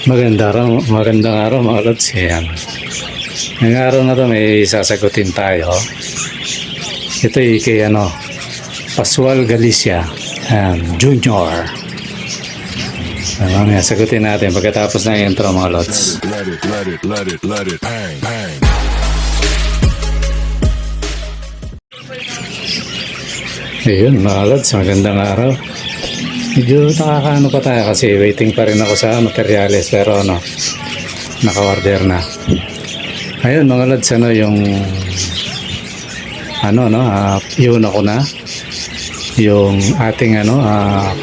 Magandang araw mga lods. Yan. Ngayong araw na to may sasagutin tayo. Ito ay kay Pascual Galicia Junior. Mamaya sagutin natin pagkatapos ng intro mga lods. Let it, bang, bang. Ayun mga lods, magandang araw. Medyo nakakaano pa tayo kasi waiting pa rin ako sa materyales pero naka-order na. Ayun mga lods, yung yun ako na yung ating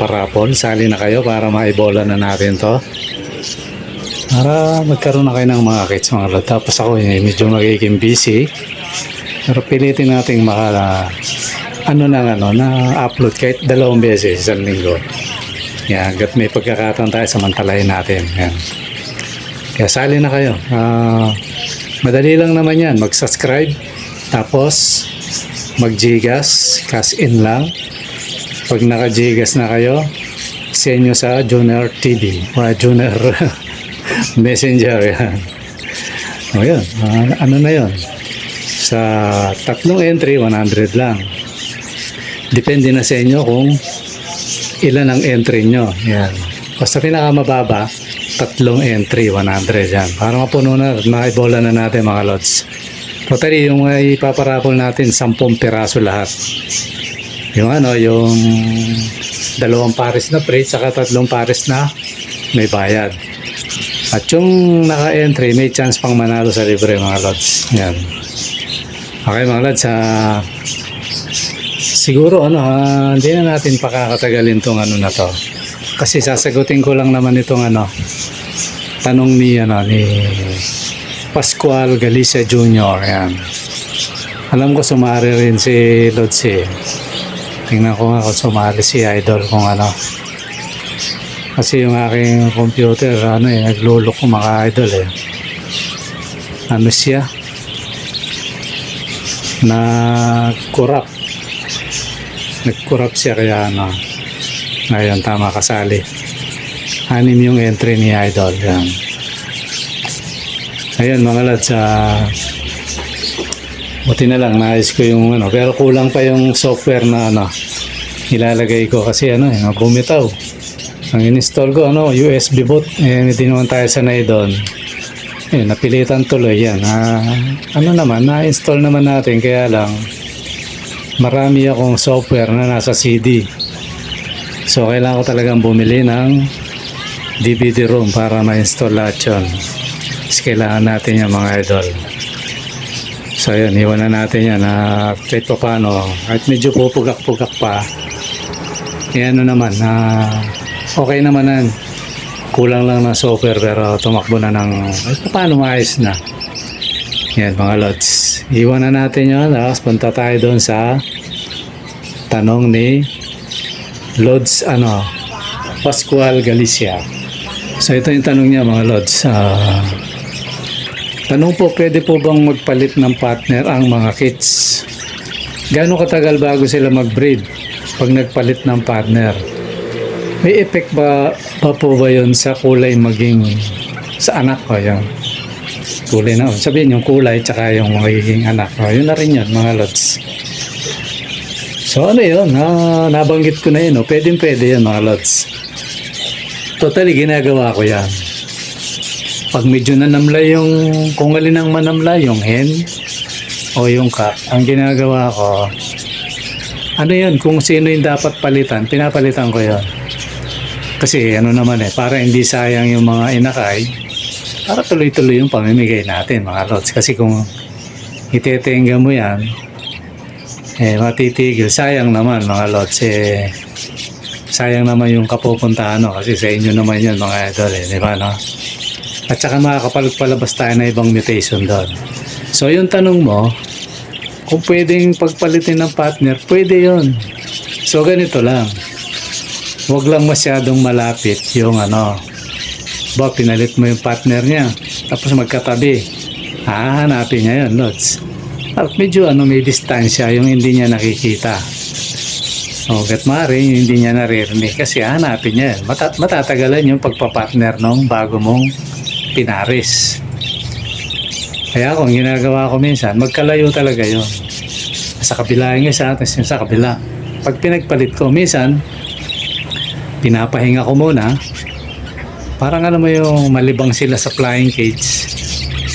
parapol. Sali na kayo para maibola na natin to para magkaroon na kayo ng mga kits mga lods. Tapos ako medyo magiging busy pero pilitin nating na-upload kahit 2 beses isang linggo. Yan, hanggat may pagkakataon tayo, samantalahin natin. Yan. Kaya sali na kayo. Madali lang naman yan. Mag-subscribe, tapos mag-Gcash, cash in lang. Pag naka-Gcash na kayo, send nyo sa Junior TV, Junior Messenger. Yan. O yan, na yun. Sa 3 entry, 100 lang. Depende na sa inyo kung ilan ang entry nyo. Yan. Basta pinakamababa, 3 entry, 100 yan. Para mapuno na, maibola na natin mga lods. Totally, yung ipaparapol natin, 10 piraso lahat. Yung yung 2 pares na free, saka 3 pares na may bayad. At yung naka-entry, may chance pang manalo sa libre mga lods. Yan. Okay mga lods, siguro hindi na natin pakakatagalin tong na to. Kasi sasagutin ko lang naman itong tanong ni Pascual Galicia Junior. Yan. Alam ko sumari rin si Lods eh. Tingnan ko nga kung sumari si Idol kung Kasi yung aking computer naglulok ko mga idol eh. Siya? Nag-corrupt siya kaya ngayon tama kasali. 6 yung entry ni Idol. Yan. Ayun mga lads, buti na lang naayos ko yung pero kulang pa yung software na ilalagay ko kasi bumitaw. Ang in-install ko USB boot, hindi naman tayo sanay doon. Napilitan tuloy yan. Na-install naman natin kaya lang marami akong software na nasa CD. So kailangan ko talagang bumili ng DVD-ROM para ma-install lahat yun. Kasi kailangan natin yung mga idol. So yun, iwan na natin yan kahit pa paano, kahit medyo pupugak-pugak pa okay naman yan. Kulang lang ng software pero tumakbo na kahit pa paano maayos na. Yan mga lods, iwan na natin yun. Tapos punta tayo doon sa tanong ni Lods Pascual Galicia. So ito yung tanong niya mga lods. Tanong po, pwede po bang magpalit ng partner ang mga kits? Gaano katagal bago sila mag-breed pag nagpalit ng partner? May effect ba po ba yun sa kulay maging sa anak ko? Yan kulay na. Sabihin yung kulay tsaka yung magiging anak. Yun na rin yun mga lods. So yun. Nabanggit ko na yun. Pwede yun mga lods. Totally ginagawa ko yan. Pag medyo nanamlay kung alin ang manamlay, yung hen o yung cock, ang ginagawa ko, yun, kung sino yung dapat palitan, pinapalitan ko yun. Kasi naman para hindi sayang yung mga inakay, para tuloy-tuloy yung pamimigay natin mga lods. Kasi kung itetenga mo yan, matitigil. Sayang naman mga lods. Sayang naman yung kapupuntahan kasi sa inyo naman yun mga idol di ba At saka makakapalabas tayo na ibang mutation doon. So yung tanong mo, kung pwedeng pagpalitin ng partner, pwede yun. So ganito lang. Huwag lang masyadong malapit yung pinalit mo yung partner niya, tapos magkatabi. Hanapin niya yun, lods. At medyo may distansya yung hindi niya nakikita. O, gat maaari, hindi niya naririnig kasi hanapin niya yan. Matatagalan yung pagpapartner ng bago mong pinaris. Kaya kung ginagawa ko minsan, magkalayo talaga yun. Sa kabila yung isa, tapos yung sa kabila. Pag pinagpalit ko, minsan, pinapahinga ko muna. Parang alam mo yung malibang sila sa flying cage.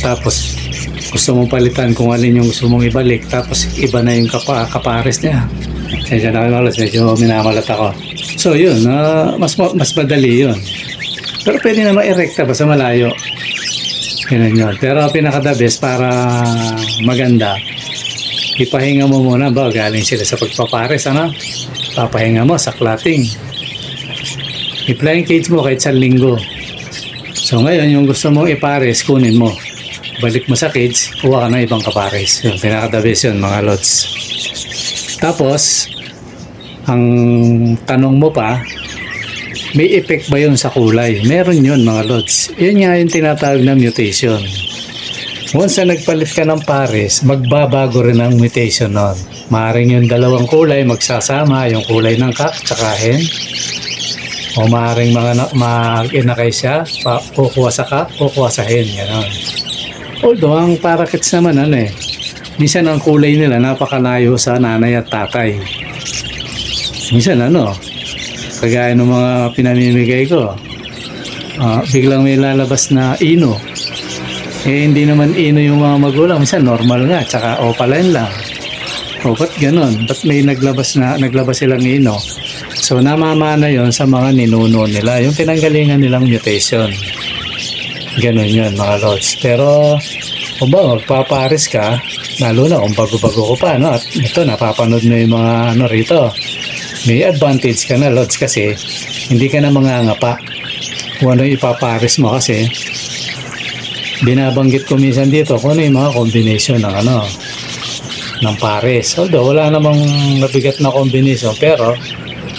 Tapos, gusto mong palitan kung alin yung gusto mong ibalik. Tapos, iba na yung kapares niya. Kaya na kayo, medyo minamalat ako. So, yun. Mas madali yun. Pero pwede na ma-erecta basta malayo. Ganun yun. Pero pinaka-the best para maganda, ipahinga mo muna ba? Galing sila sa pagpapares, ano? Papahinga mo sa clotting. I-flying cage mo kahit 1 linggo. So ngayon, yung gusto mong ipares, kunin mo. Balik mo sa cage, kuha ka ng ibang kapares. Yun, pinaka-the best yun, mga lods. Tapos, ang tanong mo pa, may effect ba yun sa kulay? Meron yun, mga lods. Yun nga yung tinatawag na mutation. Once na nagpalit ka ng pares, magbabago rin ang mutation nun. Maaring yung dalawang kulay magsasama, yung kulay ng cock tsaka hen. O maaring mag-inakay siya, kukuha sa cock, kukuha sa hen. Ganon. Although, ang parakeets naman, minsan ang kulay nila napakalayo sa nanay at tatay. Minsan kagaya ng mga pinamimigay ko, biglang may lalabas na ino. Hindi naman ino yung mga magulang. Minsan normal nga, tsaka opaline lang. O, ba't ganon? Ba't may naglabas silang ino? So, namamana yon sa mga ninuno nila. Yung pinanggalingan nilang mutation. Ganon yun, mga lods. Pero, kung ba, magpapares ka, lalo na kung bago-bago ko pa, no? At ito, napapanood mo yung mga rito. May advantage ka na, lods, kasi hindi ka na mangangapa kung ano ipapares mo kasi binabanggit ko minsan dito kung ano yung mga combination ng pares. Although wala namang nabigat na combination, pero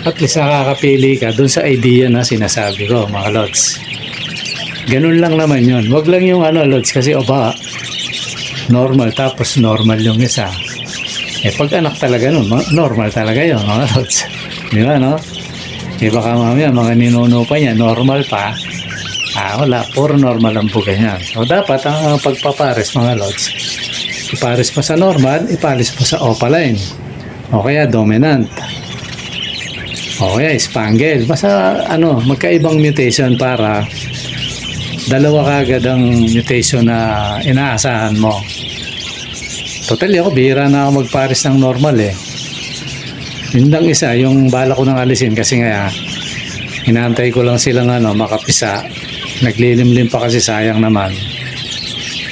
at least nakakapili ka dun sa idea na sinasabi ko, mga lods. Ganun lang naman yun. Wag lang yung lods, kasi normal, tapos normal yung isa. Pag anak talaga nun, normal talaga yun, mga lods. Di ba, no? Baka mamaya, mga ninuno pa niya, normal pa. Wala, puro normal ang bugay niya. So, dapat ang pagpapares, mga lods, ipares mo sa normal, ipares mo sa opaline. O kaya dominant. O kaya spangle. Basta, magkaibang mutation para dalawa kagad ang mutation na inaasahan mo. Totally ako, bihira na ako magpares ng normal Yun lang isa, yung bala ko nang alisin kasi nga, inaantay ko lang silang makapisa. Naglilimlim pa kasi sayang naman.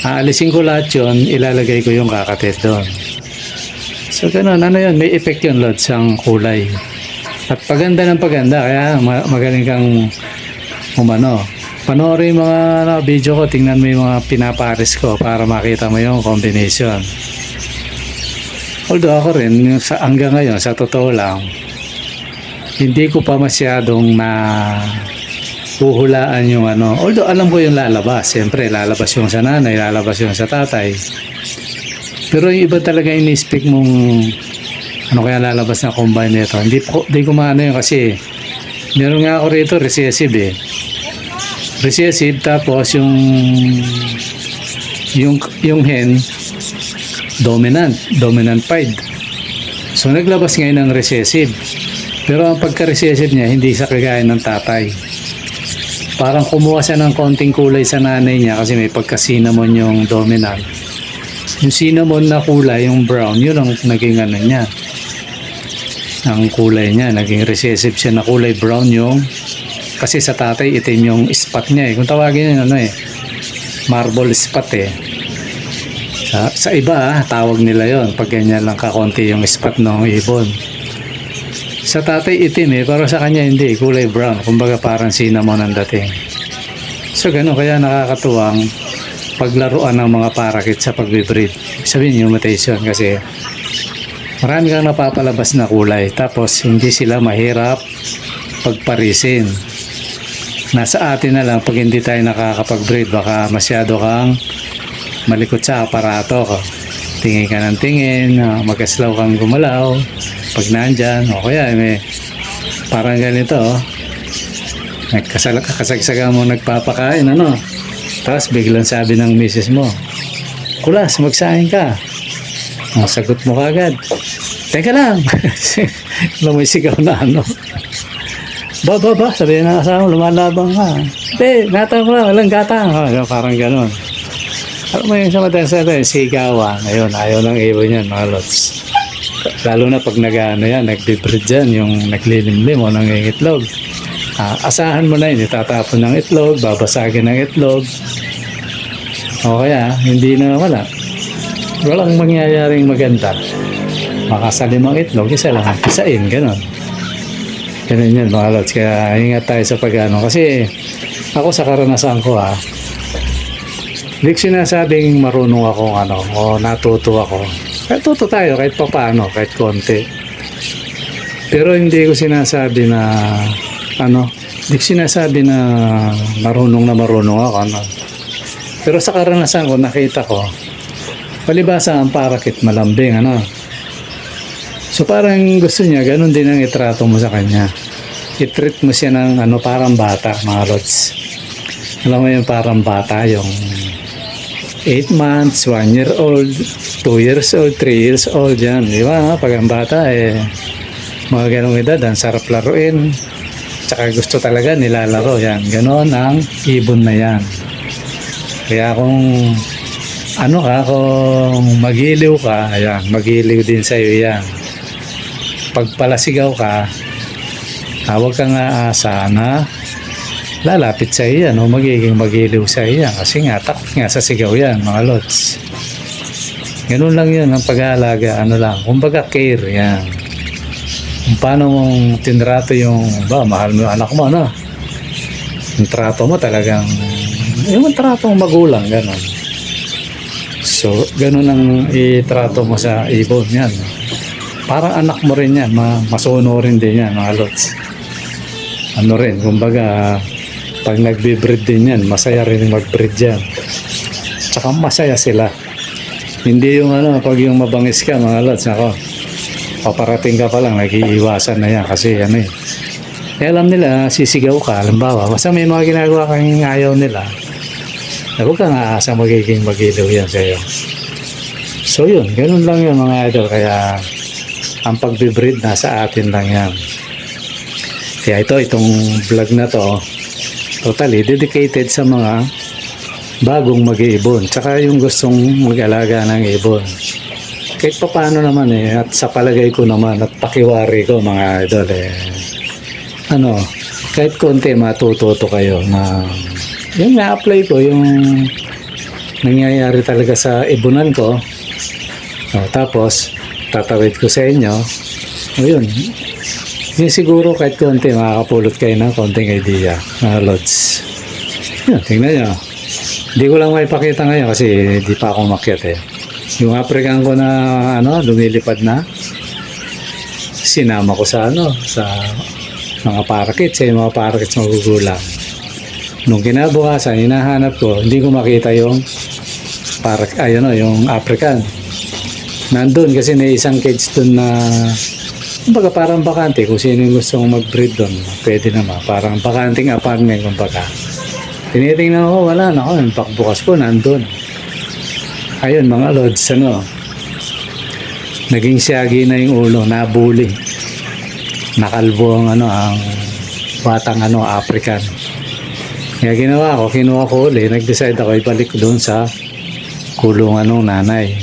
Aalisin ko lahat yun, ilalagay ko yung kakatit doon. So ganun, yun, may effect yun, lods, ang kulay. At paganda ng paganda, kaya magaling kang panoorin yung mga video ko, tingnan mo yung mga pinapares ko para makita mo yung combination. Although ako rin, hanggang ngayon, sa totoo lang, hindi ko pa masyadong huhulaan yung although alam ko yung lalabas. Siyempre, lalabas yung sa nanay, lalabas yung sa tatay. Pero yung iba talaga ini-speak mong kaya lalabas na combine nito. Hindi ko maano yun kasi meron nga ako rito recessive recessive, tapos yung hen dominant pied. So naglabas ngayon ng recessive, pero ang pagka-recessive niya hindi sa kagaya ng tatay. Parang kumuha siya ng konting kulay sa nanay niya kasi may pagka-cinnamon yung dominant. Yung cinnamon na kulay, yung brown, yun ang naging niya. Ang kulay niya, naging recessive siya na kulay brown yung kasi sa tatay itim yung spot niya Kung tawagin yun marble spot Sa iba tawag nila yon pag ganyan lang kakonti yung spot ng ibon. Sa tatay itim pero sa kanya hindi, kulay brown. Kumbaga parang cinnamon ang dating. So gano'n, kaya nakakatuwang paglaruan ng mga parakit sa pagbe-breed. Sabihin yung mutation kasi marami kang napapalabas na kulay tapos hindi sila mahirap pagparisin. Nasa atin na lang pag hindi tayo nakakapag-breed, baka masyado kang malikot sa aparato ko. Tingin ka ng tingin, magaslaw kang gumalaw. Pag nandyan, o kaya may parang ganito, kasagsaga mo nagpapakain, ano. Tapos biglang sabi ng misis mo, Kulas, magsaing ka. Ang sagot mo kagad, teka lang. Alam mo yung sigaw na ano. Ba, sabihin ng asawa, lumalabang ka. Hindi, gatang ko lang, walang gatang. Parang ganon. Alam mo yung sa madalas natin, sigawan. Ayun, ayaw ng ibon yan, mga lods. Lalo na pag nagbe-breed dyan, yung naglilimlim o nangingitlog. Asahan mo na yun, itatapon ng itlog, babasagin ng itlog. O kaya, hindi na wala. Walang mangyayaring maganda. Makasalimang itlog, isa lang, isain, ganon. Ganun yan mga lods. Kaya ingat tayo sa pag-ano. Kasi ako sa karanasan ko hindi ko sinasabing marunong ako o natuto ako. Natuto tayo kahit papaano, kahit konti. Pero hindi ko sinasabi na hindi ko sinasabi na marunong ako. Pero sa karanasan ko, nakita ko, palibasa ang parakit malambing, So parang gusto niya, ganun din ang itrato mo sa kanya. I-treat mo siya ng parang bata, mga lods. Alam mo yung parang bata, yung 8 months, 1 year old, 2 years old, 3 years old, yan. Di ba? Pag ang bata, mga ganong edad, ang sarap laruin. Tsaka gusto talaga nilalaro, yan. Ganon ang ibon na yan. Kaya kung kung magiliw ka, ayan, magiliw din sa'yo yan. Pag palasigaw ka, huwag kang aasa na lalapit sa iyan o magiging magiliw sa iyan kasi takot nga sa sigaw yan, mga lods. Ganun lang yun ang pag-aalaga, kumbaga care yan. Kung paano mong tinrato mahal mo yung anak mo, yung trato mo talagang yung trato mong magulang, ganun. So, ganun ang itrato mo sa ibon yan. Parang anak mo rin yan, masuno rin din yan, mga lods. Kumbaga, pag nagbe-breed din yan, masaya rin mag-breed yan. Tsaka masaya sila. Hindi yung pag yung mabangis ka, mga lods, paparating ka pa lang, nag-iiwasan na yan kasi alam nila, sisigaw ka, halimbawa, basta may mga ginagawa kang ayaw nila, huwag kang aasa magiging magilaw yan sa'yo. So yun, ganun lang yun mga idol, kaya ang pagbe-breed nasa atin lang yan. Kaya itong vlog na to totally dedicated sa mga bagong mag-iibon tsaka yung gustong mag-alaga ng ibon. Kahit pa paano naman at sa palagay ko naman at pakiwari ko mga idol kahit konti matututo kayo na yung na-apply ko yung nangyayari talaga sa ibunan ko. Tapos tatawid ko sa inyo. Yun siguro kahit konti makakapulot kayo ng konting idea, lods. Yun, tingnan nyo. Hindi ko lang maipakita ngayon kasi di pa ako makyat yung African ko na lumilipad na, sinama ko sa sa mga parakit, sa mga parakits magugulang. Nung kinabukasan hinahanap ko, hindi ko makita yung yung African. Nandun kasi may isang cage dun na kumbaga parang bakante. Kung sino yung gusto mong mag-breed dun, pwede naman. Parang bakanting apartment kumbaga. Tinitingnan ko, wala na ako. Yung pagbukas ko, nandun. Ayun mga lods, naging siyagi na yung ulo, nabuli. Nakalbo ang ang batang African. Kaya ginawa ko, kinuha ko ulit, nag-decide ako ibalik doon sa kulungan ng nanay.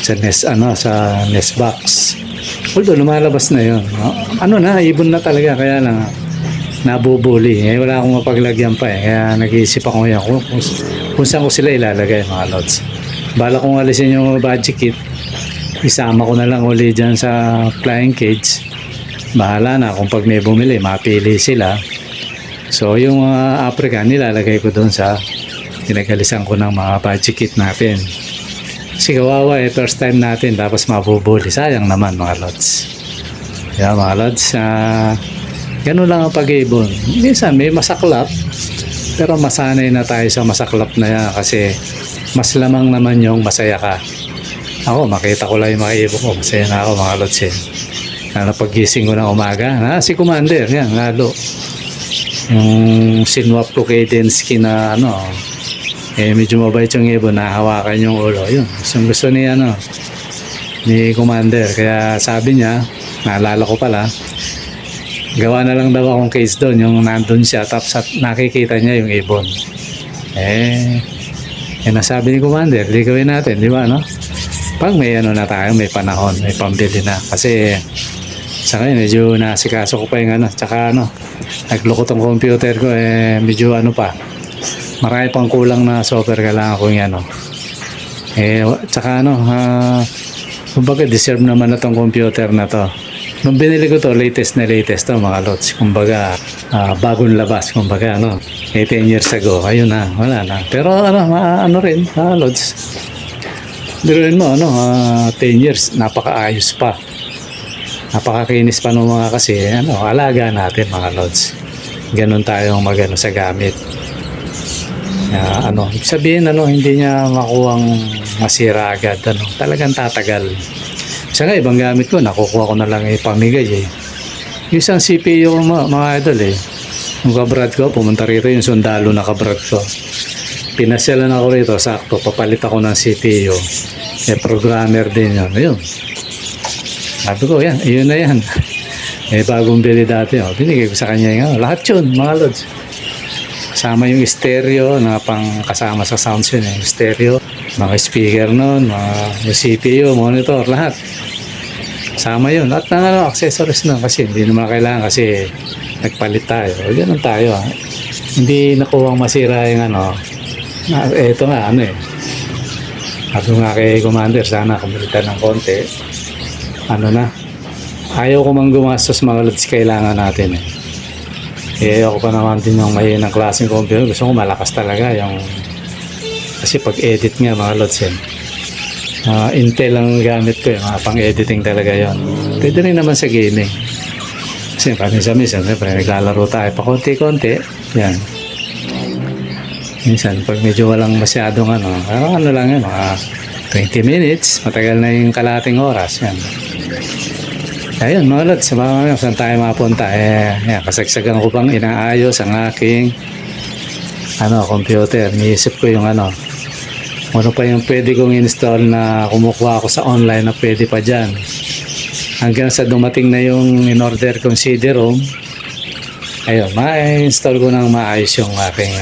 Sa nest box. Although lumalabas na yun. Ibon na talaga, kaya lang nabubuli. Wala akong mapaglagyan pa Kaya nag-iisip ako yan kung saan ko sila ilalagay mga lods. Bala kong alisin yung budget kit. Isama ko na lang uli dyan sa flying cage. Bahala na kung pag may bumili, mapili sila. So yung African nilalagay ko doon sa tinagalisan ko ng mga budget kit natin. Kasi kawawa first time natin tapos mabubuli. Sayang naman mga lods. Kaya mga lods, ganun lang ang pag-ibon. Minsan may masaklap, pero masanay na tayo sa masaklap na yan kasi mas lamang naman yung masaya ka. Ako, makita ko lang yung mga ibon ko. Masaya na ako mga lods Pagising ko ng umaga, si Commander, yan, lalo. Yung sinwap ko kay Densky na medyo mabait yung ibon, nahawakan yung ulo. Yun, gusto ni ni Commander. Kaya sabi niya, naalala ko pala, gawa na lang daw akong case doon, yung nandun siya, tapos nakikita niya yung ibon. Nasabi ni Commander, di gawin natin, di ba, no? Pag may na tayo, may panahon, may pambili na. Kasi sa ngayon, medyo nasikaso ko pa yung tsaka nagloko tong computer ko, medyo pa, marami pang kulang na software, kailangan ko yung tsaka kumbaga deserve naman na tong computer na to. Nung binili ko to, latest to mga lods. Kumbaga, bagong labas. Kumbaga, 10 years ago. Ayun na, wala na. Pero rin, lods. Biruin mo, 10 years, napakaayos pa. Napakakinis pa nung mga kasi, alaga natin mga lods. Ganun tayong sa gamit. Sabihin, hindi niya makuwang masira agad. Talagang tatagal. Saka ibang gamit ko, nakukuha ko na lang pamigay Yung isang CPU ko mga idol yung kabrad ko, pumunta rito yung sundalo na kabrad ko. Pinasyalan ako rito, sakto, papalit ako ng CPU. Programmer din yun. Ayun. Sabi ko, yun na yan. Bagong bili dati. Binigay ko sa kanya yung lahat yun, mga lods. Kasama yung stereo na pang kasama sa sounds yun. Yung stereo, mga speaker nun, yung CPU, monitor, lahat. Sama yun. At accessories nun kasi hindi naman kailangan kasi nagpalit tayo. Ganun tayo. Hindi nakuwang masira yung eto nga Sabi nga kay Commander, sana kumilitan ng konti. Ayaw ko mang gumastos mga lods, kailangan natin ako pa naman din yung mahinang klaseng computer. Gusto ko malakas talaga yung kasi pag-edit nga mga lods Intel ang gamit ko mga pang-editing talaga yon. Pwede rin naman sa gaming. Kasi minsan naglalaro tayo pa konti-konti. Yan. Minsan pag medyo walang masyadong lang yan, mga 20 minutes, matagal na yung kalating oras. Yan. Ayun mga lods, saan tayo mapunta? Kasagsagan ko pang inaayos ang aking computer. Niisip ko yung ano pa yung pwede kong install na kumukuha ako sa online na pwede pa dyan. Hanggang sa dumating na yung in-order kong CD-ROM, ayun, ma-install ko ng maayos yung aking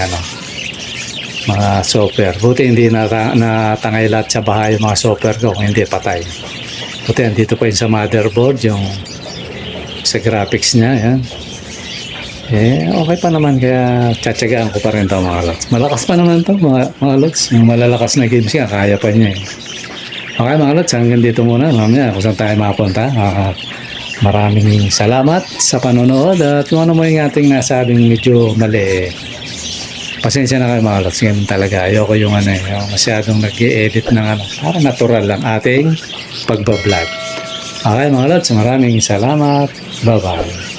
mga software. Buti hindi natangay lahat sa bahay yung mga software ko, kung hindi patay. Buti andito pa yun sa motherboard, yung sa graphics niya, yan. Okay pa naman, kaya tsatsagaan ko pa rin ito mga lods. Malakas pa naman ito mga lods. Yung malalakas na games nga, kaya pa niya Okay mga lods, hanggang dito muna. Mamaya kung saan tayo mapunta. Maraming salamat sa panonood. At kung ano mo yung ating nasabing medyo mali, pasensya na kayo mga lods. Ganun talaga. Ayoko yung yung masyadong nag-i-edit ng parang natural lang ating pagbablog. Okay mga lods, maraming salamat. Bye-bye.